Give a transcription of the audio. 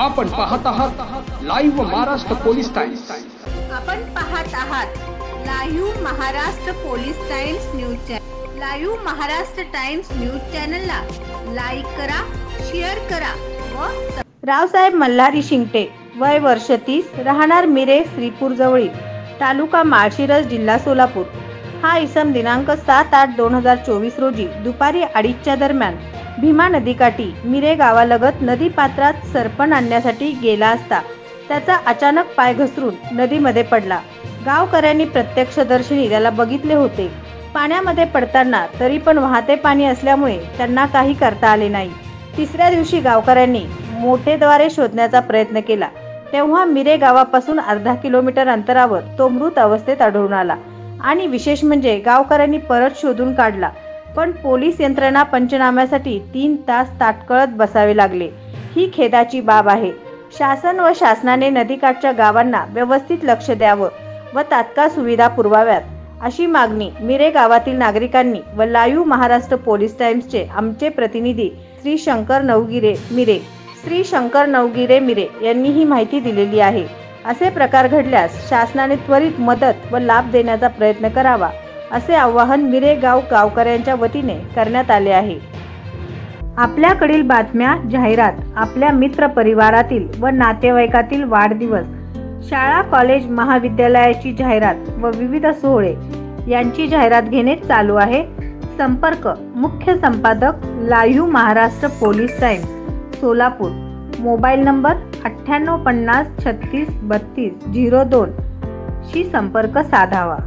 आपण पाहत आहात लाईव्ह महाराष्ट्र पोलीस टाइम्स। आपण पाहत आहात live Maharashtra police times news channel. Live Maharashtra times news चॅनलला लाईक करा, शेअर करा व रावसाहेब मल्हारी शिंगटे, वय वर्ष 30, राहणार मिरे श्रीपूर जवळील, तालुका माळशिरस, जिल्हा सोलापूर। हा इसम दिनांक 7/8/2024 रोजी दुपारी 2:30च्या दरम्यान भीमा नदीकाठी मिरे गावालगत नदी पात्रात सरपण आणण्यासाठी गेला असता त्याचा अचानक पाय घसरून नदीमध्ये पडला। गावकऱ्यांनी प्रत्यक्षदर्शींनी त्याला बघितले होते। पाण्यामध्ये पडताना तरी पण वाहते पाणी असल्यामुळे त्यांना काही करता आले नाही। तिसऱ्या दिवशी गावकऱ्यांनी मोटेद्वारे शोधण्याचा प्रयत्न केला तेव्हा मिरे गावापासून अर्धा किलोमीटर अंतरावर तो मृत अवस्थेत आढळून आला आणि विशेष म्हणजे गावकऱ्यांनी परत शोधून काढला, पण पोलीस यंत्रणा पंचनाम्यासाठी 3 तास ताटकळत बसावे लागले। ही खेदाची बाब आहे। शासन व शासनाने नदीकाठच्या गावांना व्यवस्थित लक्ष द्यावं व तात्काळ सुविधा पुरवाव्यात अशी मागणी मिरे गावातील नागरिकांनी व लाईव्ह महाराष्ट्र पोलीस टाइम्सचे आमचे प्रतिनिधी श्री शंकर नवगिरे मिरे यांनी ही माहिती दिलेली आहे। असे प्रकार घडल्यास शासनाने त्वरित मदत व लाभ देण्याचा प्रयत्न करावा असे आवाहन मिरे गावकऱ्यांच्या वतीने करण्यात आले आहे। आपल्याकडील बातम्या, जाहिरात, आपल्या मित्र परिवारातील व नातेवाईकातील वाढदिवस, शाळा, कॉलेज, महाविद्यालयाची जाहिरात व विविध सोहळे यांची जाहिरात घेणे चालू आहे। संपर्क मुख्य संपादक live Maharashtra police times Solapur. Mobile number 9850 36 32 02 शी संपर्क साधावा।